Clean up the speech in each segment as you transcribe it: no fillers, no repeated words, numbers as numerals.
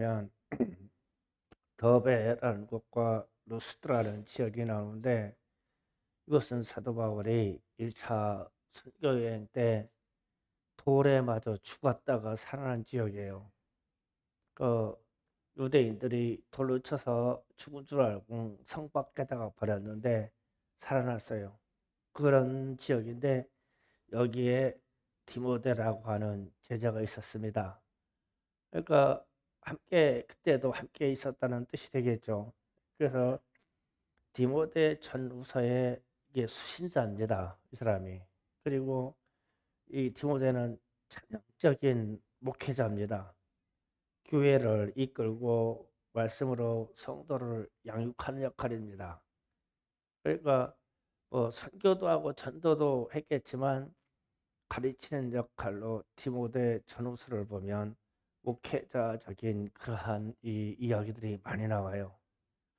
면 더베라는 곳과 루스드라는 지역이 나오는데, 이것은 사도 바울이 1차 선교 여행 때 돌에 맞아 죽었다가 살아난 지역이에요. 그 유대인들이 돌로 쳐서 죽은 줄 알고 성 밖에다가 버렸는데 살아났어요. 그런 지역인데, 여기에 디모데라고 하는 제자가 있었습니다. 그러니까 함께, 그때도 함께 있었다는 뜻이 되겠죠. 그래서 디모데 전후서에 이게 수신자입니다, 이 사람이. 그리고 이 디모데는 전형적인 목회자입니다. 교회를 이끌고 말씀으로 성도를 양육하는 역할입니다. 그러니까 뭐 선교도 하고 전도도 했겠지만, 가르치는 역할로 디모데 전후서를 보면 목회자적인 그러한 이 이야기들이 많이 나와요.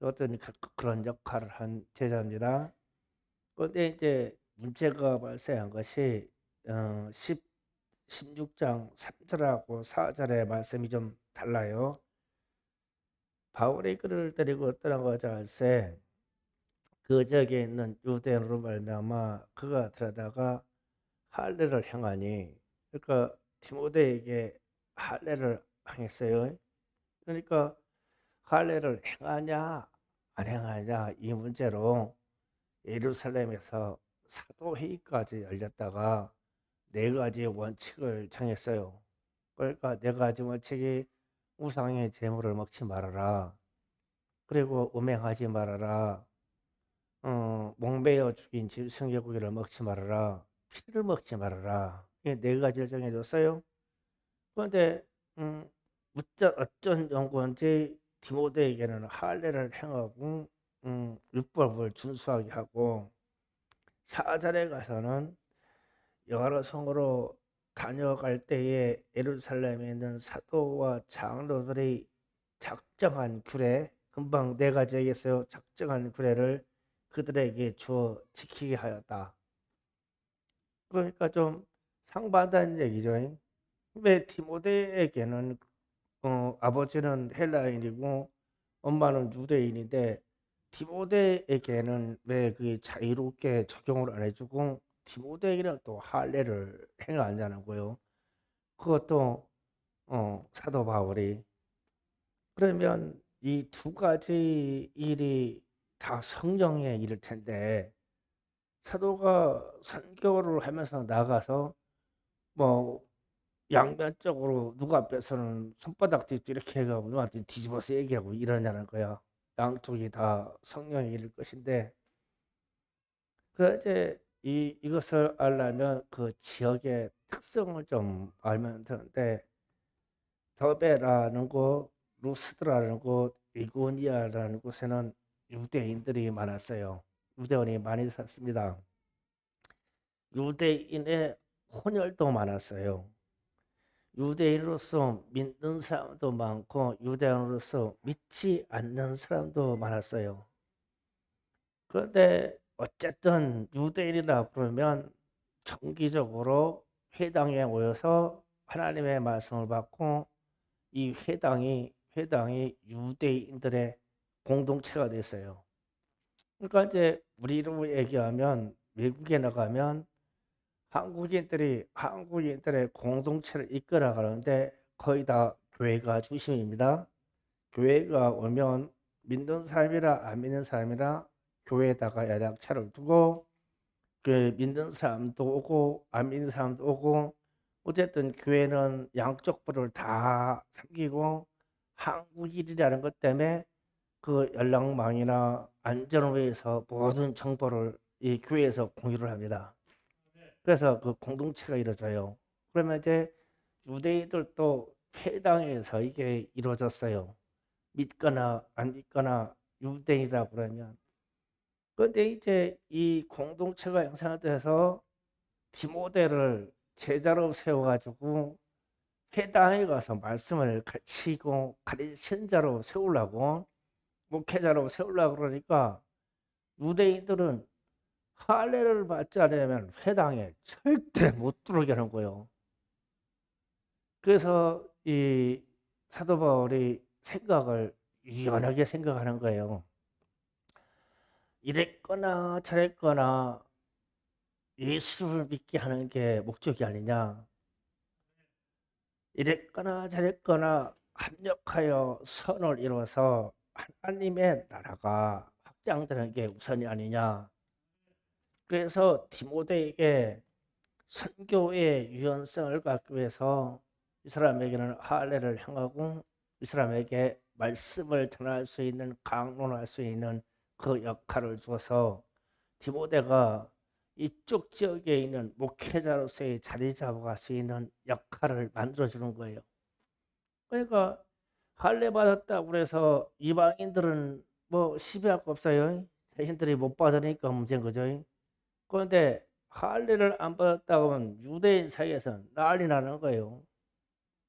어떤 그런 역할을 한 제자입니다. 그런데 이제 문제가 발생한 것이 16장 3절하고 4절의 말씀이 좀 달라요. 바울이 그를 데리고 떠나가자 할세 그 지역에 있는 유대인으로 말미암아 그가 들어다가 할례를 행하니, 그러니까 디모데에게 할례를 행했어요. 그러니까 할례를 행하냐 안 행하냐 이 문제로 예루살렘에서 사도회의까지 열렸다가 네 가지 원칙을 정했어요. 그러니까 네 가지 원칙이: 우상의 제물을 먹지 말아라, 그리고 음행하지 말아라, 목매어 죽인 짐승의 고기를 먹지 말아라, 피를 먹지 말아라. 이 네 가지를 정해줬어요. 그런데 어쩐 연고인지 디모데에게는 할례를 행하고 율법을 준수하게 하고, 사절에 가서는 여러 성으로 다녀갈 때에 예루살렘에 있는 사도와 장로들이 작정한 규례, 금방 네 가지 얘기했어요. 작정한 규례를 그들에게 주어 지키게 하였다. 그러니까 좀 상반된 얘기죠. 왜 디모데에게는 아버지는 헬라인이고 엄마는 유대인인데, 디모데에게는 왜 그게 자유롭게 적용을 안 해주고 디모데에게는 또 할례를 행하냐는 거예요. 그것도 사도 바울이. 그러면 이 두 가지 일이 다 성령의 일일 텐데, 사도가 선교를 하면서 나가서 뭐 양면적으로 누구 앞에서는 손바닥 뒤집고 이렇게 해가지고 누구한테 뒤집어서 얘기하고 이러냐는 거야. 양쪽이 다 성령의 일일 것인데, 그 이제 이것을 알려면 그 지역의 특성을 좀 알면 되는데, 더베라는 곳, 루스드라는 곳, 이고니아라는 곳에는 유대인들이 많았어요. 유대인이 많이 샀습니다. 유대인의 혼혈도 많았어요. 유대인으로서 믿는 사람도 많고 유대인으로서 믿지 않는 사람도 많았어요. 그런데 어쨌든 유대인이라 그러면 정기적으로 회당에 모여서 하나님의 말씀을 받고, 이 회당이 유대인들의 공동체가 됐어요. 그러니까 이제 우리로 얘기하면 외국에 나가면 한국인들의 공동체를 이끌어 가는데 거의 다 교회가 중심입니다. 교회가 오면 믿는 사람이라 안 믿는 사람이라 교회에다가 연락처를 두고, 그 믿는 사람도 오고 안 믿는 사람도 오고, 어쨌든 교회는 양쪽 부를 다 섬기고, 한국인이라는 것 때문에 그 연락망이나 안전을 위해서 모든 정보를 이 교회에서 공유를 합니다. 그래서 그 공동체가 이루어져요. 그러면 이제 유대인들도 회당에서 이게 이루어졌어요. 믿거나 안 믿거나 유대인이라 그러면. 그런데 이제 이 공동체가 형성돼서 디모데를 제자로 세워가지고 회당에 가서 말씀을 가르치고 가르치는 자로 세우려고, 목회자로 세우려고 그러니까 유대인들은 할례를 받지 않으면 회당에 절대 못 들어오게 하는 거예요. 그래서 이 사도 바울이 생각을 유연하게 생각하는 거예요. 이랬거나 저랬거나 예수를 믿게 하는 게 목적이 아니냐. 이랬거나 저랬거나 합력하여 선을 이뤄서 하나님의 나라가 확장되는 게 우선이 아니냐. 그래서 디모데에게 선교의 유연성을 갖기 위해서 이 사람에게는 할례를 행하고 이 사람에게 말씀을 전할 수 있는, 강론할 수 있는 그 역할을 주어서 디모데가 이쪽 지역에 있는 목회자로서의 자리 잡아갈 수 있는 역할을 만들어주는 거예요. 그러니까 할례 받았다고 그래서 이방인들은 뭐 시비할 거 없어요. 자신들이 못 받으니까 문제인 거죠. 그런데 할례를 안 받았다고 하면 유대인 사이에서 난리 나는 거예요.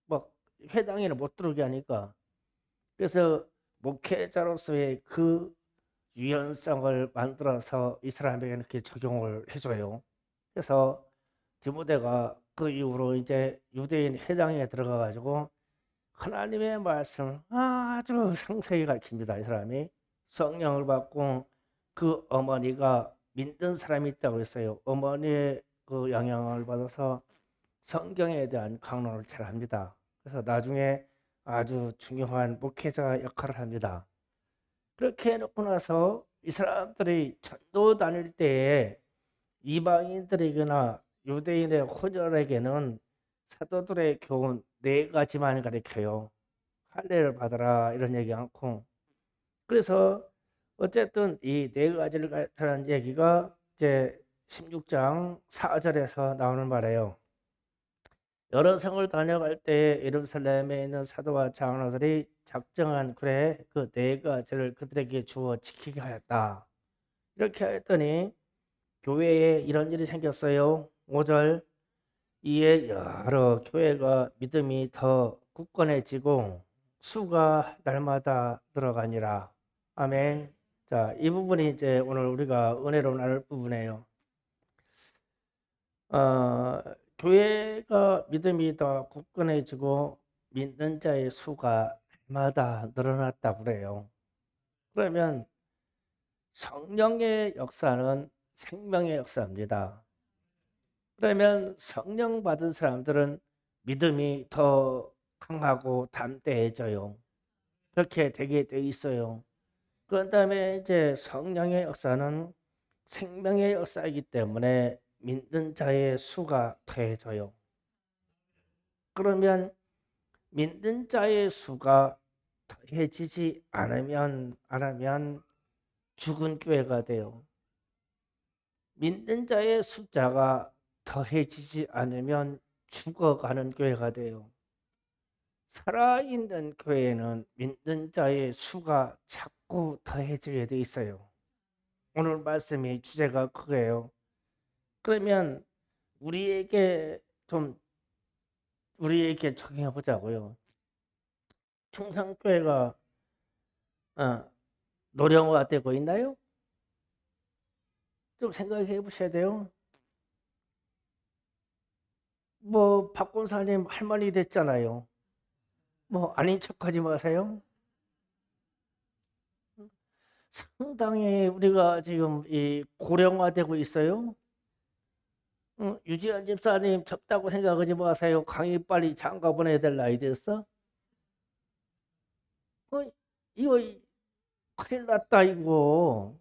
막 회당에는 못 들어오게 하니까. 그래서 목회자로서의 그 유연성을 만들어서 이 사람에게 이렇게 적용을 해줘요. 그래서 디모데가 그 이후로 이제 유대인 회당에 들어가 가지고 하나님의 말씀을 아주 상세히 가르칩니다. 이 사람이 성령을 받고 그 어머니가 믿는 사람이 있다고 했어요. 어머니의 그 영향을 받아서 성경에 대한 강론을 잘 합니다. 그래서 나중에 아주 중요한 목회자 역할을 합니다. 그렇게 해놓고 나서 이 사람들이 전도 다닐 때에 이방인들에게나 유대인의 혼혈에게는 사도들의 교훈 네 가지만 가르쳐요. 할례를 받아라 이런 얘기 않고. 그래서 어쨌든 이 네 가지를 가르치는 얘기가 이제 16장 4절에서 나오는 말이에요. 여러 성을 다녀갈 때 예루살렘에 있는 사도와 장로들이 작정한 글에 그 네 가지를 그들에게 주어 지키게 하였다. 이렇게 했더니 교회에 이런 일이 생겼어요. 5절 이에 여러 교회가 믿음이 더 굳건해지고 수가 날마다 늘어가니라. 아멘. 자, 이 부분이 이제 오늘 우리가 은혜로 나눌 부분이에요. 교회가 믿음이 더 굳건해지고 믿는 자의 수가 날마다 늘어났다고 그래요. 그러면 성령의 역사는 생명의 역사입니다. 그러면 성령 받은 사람들은 믿음이 더 강하고 담대해져요. 그렇게 되게 돼 있어요. 그 다음에 이제 성령의 역사는 생명의 역사이기 때문에 믿는 자의 수가 더해져요. 그러면 믿는 자의 수가 더해지지 않으면 죽은 교회가 돼요. 믿는 자의 숫자가 더해지지 않으면 죽어가는 교회가 돼요. 살아있는 교회는 믿는 자의 수가 자꾸 더해지게 돼 있어요. 오늘 말씀이 주제가 그거예요. 그러면 우리에게 적용해 보자고요. 충성교회가 노령화되고 있나요? 좀 생각해 보셔야 돼요. 뭐 박권사님 할머니 됐잖아요. 뭐 아닌 척하지 마세요. 상당히 우리가 지금 이 고령화되고 있어요. 유지현 집사님 적다고 생각하지 마세요. 강의 빨리 장가 보내야 될 나이 됐어. 이거 큰일 났다 이거.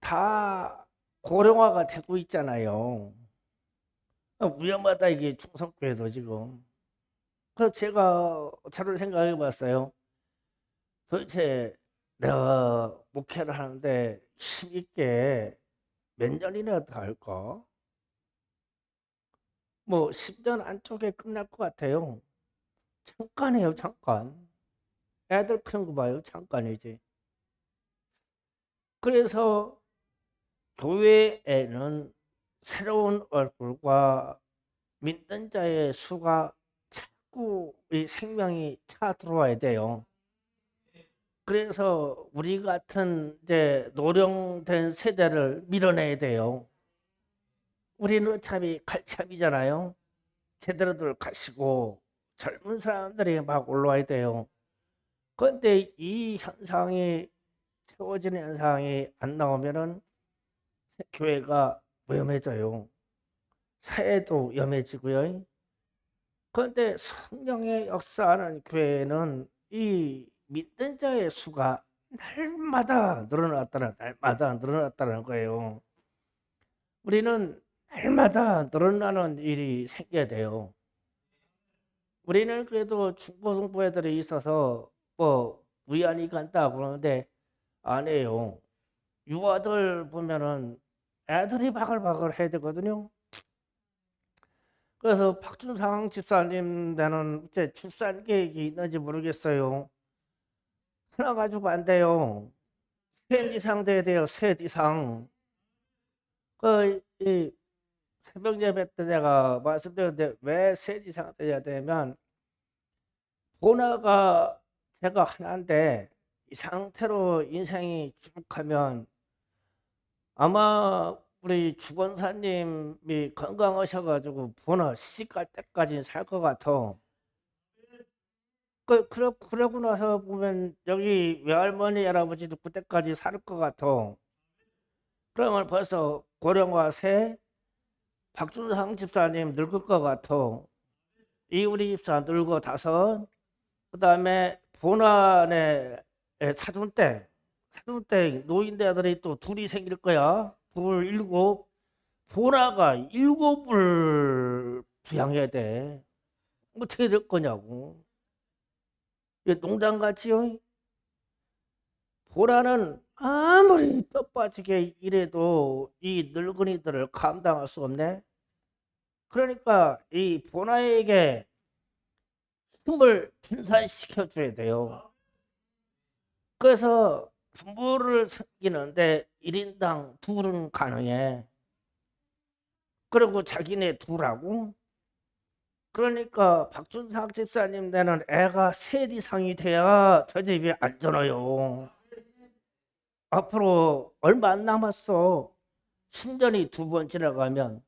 다 고령화가 되고 있잖아요. 위험하다 이게 충성교회도 지금. 그래서 제가 차를 생각해 봤어요. 도대체 내가 목회를 하는데 힘있게 몇 년이나 더 할까? 뭐 10년 안쪽에 끝날 것 같아요. 잠깐이에요, 잠깐. 애들 크는 거 봐요, 잠깐이지. 그래서 교회에는 새로운 얼굴과 믿는 자의 수가 자꾸 이 생명이 차 들어와야 돼요. 그래서 우리 같은 이제 노령된 세대를 밀어내야 돼요. 우리는 어차피 칼참이잖아요. 제대로들 가시고 젊은 사람들이 막 올라와야 돼요. 그런데 이 현상이 채워지는 현상이 안 나오면은 교회가 위험해져요. 사회도 위험해지고요. 그런데 성령의 역사하는 교회는 이 믿는 자의 수가 날마다 늘어났다는 거예요. 우리는 날마다 늘어나는 일이 생겨야 돼요. 우리는 그래도 중고등부 애들이 있어서 뭐 위안이 간다 그러는데 아니에요. 유아들 보면은 애들이 바글바글 해야 되거든요. 그래서 박준상 집사님 되는 제 출산 계획이 있는지 모르겠어요. 하나 가지고 안 돼요. 셋 이상 돼야 돼요. 셋 이상. 이 새벽 예배 때 제가 말씀드렸는데 왜 셋 이상 돼야 되면 본화가 제가 하나인데 이 상태로 인생이 쭉 가면 아마 우리 주권사님이 건강하셔가지고 본화 시집갈 때까지 살 것 같아. 그러고 나서 보면 여기 외할머니 할아버지도 그때까지 살 것 같아. 그러면 벌써 고령화 세 박준상 집사님 늙을 것 같아. 이우리 집사 늙어 다섯. 그다음에 본안에 사돈댁 노인네들이 또 둘이 생길 거야. 둘 일곱. 본아가 일곱을 부양해야 돼. 어떻게 될 거냐고. 이게 농담같이요. 보라는 아무리 뼈 빠지게 일해도 이 늙은이들을 감당할 수 없네. 그러니까 이 보나에게 힘을 분산시켜 줘야 돼요. 그래서 부부를 섬기는데 1인당 둘은 가능해. 그리고 자기네 둘하고. 그러니까 박준상 집사님 되는 애가 셋 이상이 돼야 저 집이 안전해요. 앞으로 얼마 안 남았어. 10년이 두 번 지나가면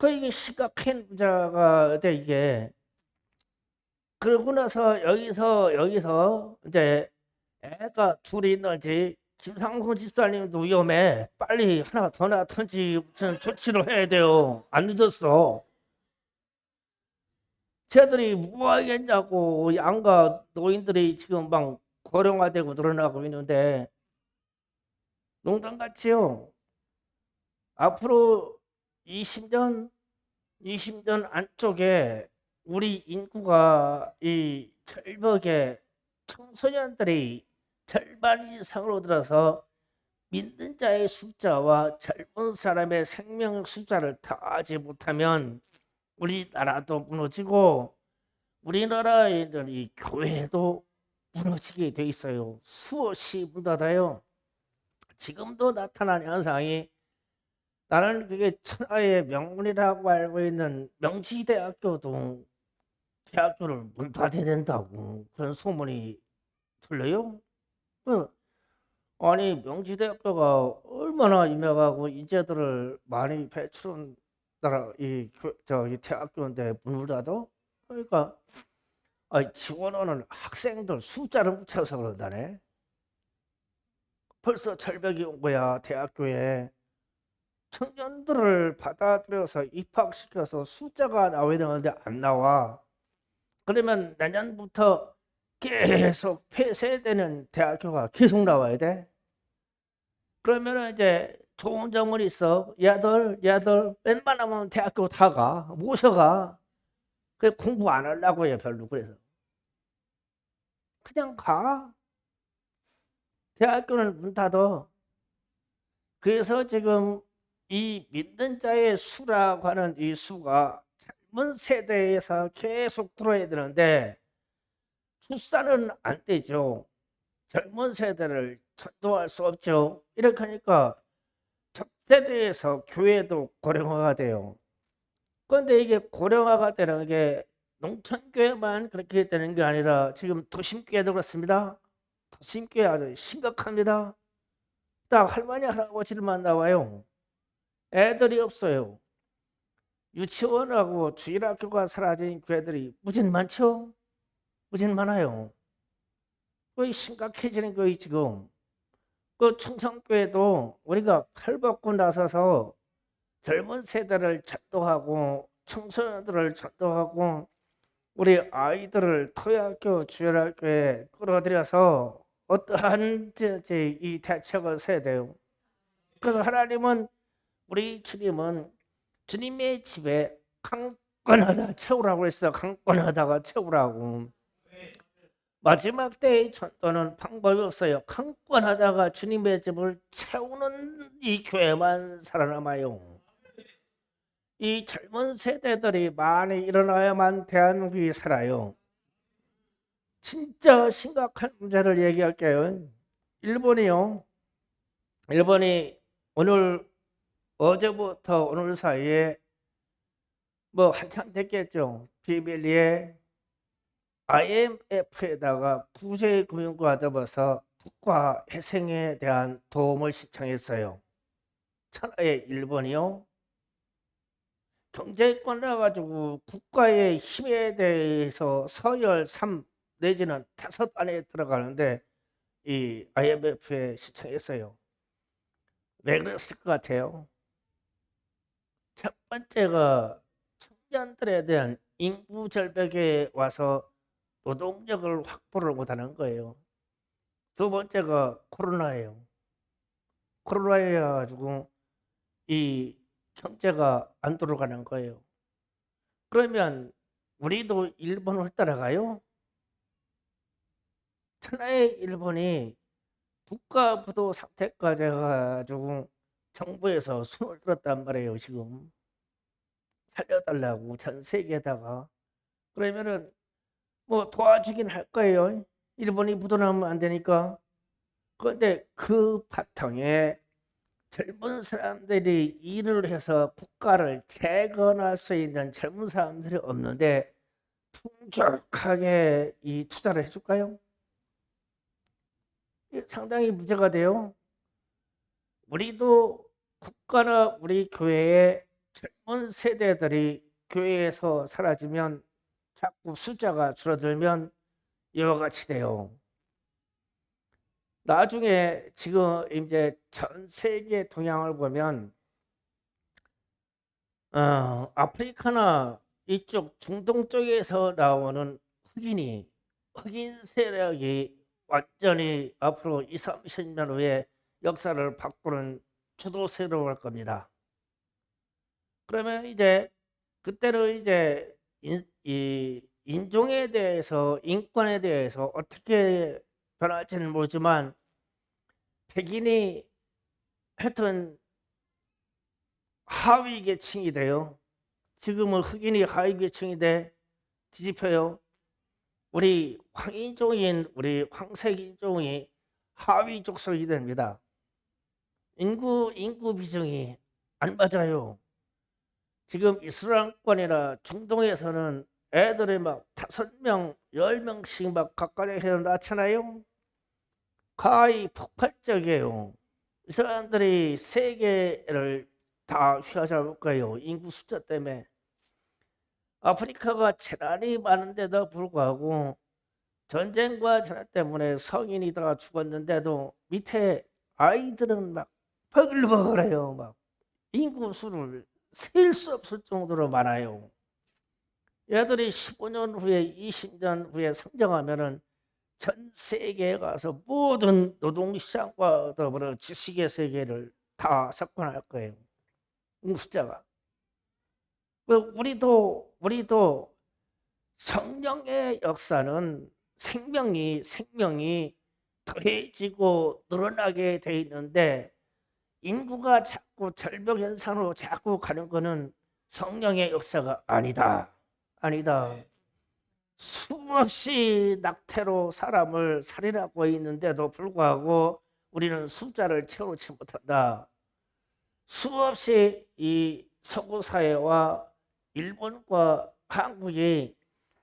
이게 심각한 문제가 돼 이게. 그러고 나서 여기서 이제 애가 둘이 있는지 김상훈 집사님도 위험해. 빨리 하나 더 낳든지 무슨 조치를 해야 돼요. 안 늦었어. 쟤들이 뭐 하겠냐고. 양가 노인들이 지금 막 고령화되고 늘어나고 있는데 농담같이요. 앞으로 20년 안쪽에 우리 인구가 이 절벽에 청소년들이 절반 이상으로 들어서 믿는 자의 숫자와 젊은 사람의 생명 숫자를 다하지 못하면 우리나라도 무너지고 우리나라의 이 교회도 무너지게 돼 있어요. 수없이 문 닫아요. 지금도 나타난 현상이 나는 그게 천하의 명문이라고 알고 있는 명지대학교도 대학교를 문 닫아야 된다고 그런 소문이 들려요. 그, 아니 명지대학교가 얼마나 유명하고 인재들을 많이 배출한 나라 저기 대학교인데 문을 닫아? 그러니까 지원하는 학생들 숫자를 묻혀서 그런다네. 벌써 절벽이 온 거야 대학교에. 청년들을 받아들여서 입학시켜서 숫자가 나와야 되는데 안 나와. 그러면 내년부터 계속 폐쇄되는 대학교가 계속 나와야 돼. 그러면 이제 좋은 점은 있어. 야들 웬만하면 대학교 다 가. 모셔가. 그 공부 안 하려고 해 별로. 그래서 그냥 가. 대학교는 문 닫아. 그래서 지금 이 믿는 자의 수라고 하는 이 수가 젊은 세대에서 계속 들어야 되는데 출산은 안 되죠. 젊은 세대를 전도할 수 없죠. 이렇게 하니까 첫 세대에서 교회도 고령화가 돼요. 그런데 이게 고령화가 되는 게 농촌교회만 그렇게 되는 게 아니라 지금 도심교회도 그렇습니다. 도심교회 아주 심각합니다. 딱 할머니 할아버지들만 나와요. 애들이 없어요. 유치원하고 주일학교가 사라진 교회들이 무진 많죠? 무진 많아요. 거의 심각해지는 거예요 지금. 그 충성교회도 우리가 팔벗고 나서서 젊은 세대를 전도하고 청소년들을 전도하고 우리 아이들을 토요학교, 주일학교에 끌어들여서 어떠한 이 대책을 세야 돼요. 그래서 하나님은 우리 주님은 주님의 집에 강권하다 채우라고 했어. 강권하다가 채우라고. 마지막 때의 전도는 방법이 없어요. 강권하다가 주님의 집을 채우는 이 교회만 살아남아요. 이 젊은 세대들이 많이 일어나야만 대한민국이 살아요. 진짜 심각한 문제를 얘기할게요. 일본이요. 일본이 오늘 어제부터 오늘 사이에 뭐 한참 됐겠죠. 비밀리에 IMF에다가 구제금융과 더불어서 국가 회생에 대한 도움을 신청했어요. 천하의 일본이요. 경제권을 가지고 국가의 힘에 대해서 서열 3 내지는 5 안에 들어가는데 이 IMF에 신청했어요. 왜 그랬을 것 같아요? 첫 번째가 청년들에 대한 인구 절벽에 와서 노동력을 확보를 못하는 거예요. 두 번째가 코로나예요. 코로나에 가지고 이 경제가 안 돌아가는 거예요. 그러면 우리도 일본을 따라가요? 천하의 일본이 국가부도 상태까지 해가지고 정부에서 손을 들었단 말이에요. 지금 살려달라고 전 세계에다가. 그러면은 뭐 도와주긴 할 거예요. 일본이 부도나면 안 되니까. 그런데 그 바탕에 젊은 사람들이 일을 해서 국가를 재건할 수 있는 젊은 사람들이 없는데 풍족하게 이 투자를 해줄까요? 상당히 문제가 돼요. 우리도 국가나 우리 교회의 젊은 세대들이 교회에서 사라지면 자꾸 숫자가 줄어들면 이와 같이 돼요. 나중에 지금 이제 전 세계 동향을 보면 아프리카나 이쪽 중동 쪽에서 나오는 흑인 세력이 완전히 앞으로 2, 30년 후에 역사를 바꾸는 주도세로 갈 겁니다. 그러면 이제 그때는 이제 이 인종에 대해서 인권에 대해서 어떻게 변할지는 모르지만 백인이 하여튼 하위 계층이 돼요. 지금은 흑인이 하위 계층이 돼 뒤집혀요. 우리 황인종인 우리 황색인종이 하위 족속이 됩니다. 인구 비중이 안 맞아요. 지금 이슬람권이나 중동에서는 애들이 막 5명, 10명씩 막 가까이 해서 낳잖아요. 거의 폭발적이에요. 이 사람들이 세계를 다 휘어잡을 거예요. 인구 숫자 때문에. 아프리카가 재난이 많은데도 불구하고 전쟁과 재난 때문에 성인이 다 죽었는데도 밑에 아이들은 막 버글버글해요. 막 인구 수를 셀 수 없을 정도로 많아요. 얘들이 15년 후에 20년 후에 성장하면은 전 세계에 가서 모든 노동시장과 더불어 지식의 세계를 다 석권할 거예요. 숫자가. 우리도 성령의 역사는 생명이 더해지고 늘어나게 돼 있는데 인구가 자꾸 절벽 현상으로 자꾸 가는 거는 성령의 역사가 아니다. 아니다. 수없이 낙태로 사람을 살인하고 있는데도 불구하고 우리는 숫자를 채우지 못한다. 수없이 이 서구 사회와 일본과 한국이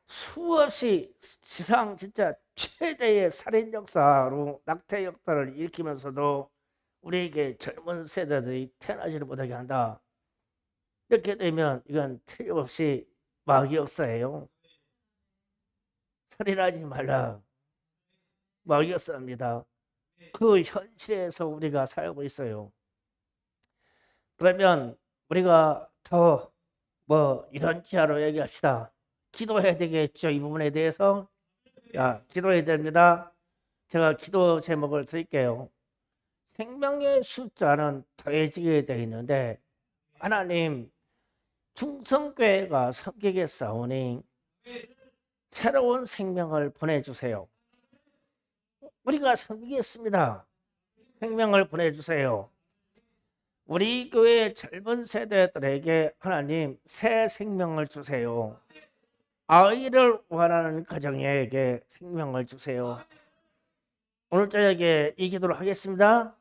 수없이 지상 진짜 최대의 살인 역사로 낙태 역사를 일으키면서도 우리에게 젊은 세대들이 태어나지를 못하게 한다. 이렇게 되면 이건 틀림없이 마귀 역사예요. 살인하지 말라. 먹였습니다. 그 현실에서 우리가 살고 있어요. 그러면 우리가 더 이런 지하로 얘기합시다. 기도해야 되겠죠. 이 부분에 대해서 기도해야 됩니다. 제가 기도 제목을 드릴게요. 생명의 숫자는 더해지게 되어 있는데 하나님 중성교회가 섬기겠사오니 새로운 생명을 보내주세요. 우리가 섬기겠습니다. 생명을 보내주세요. 우리 교회 젊은 세대들에게 하나님 새 생명을 주세요. 아이를 원하는 가정에게 생명을 주세요. 오늘 저녁에 이 기도를 하겠습니다.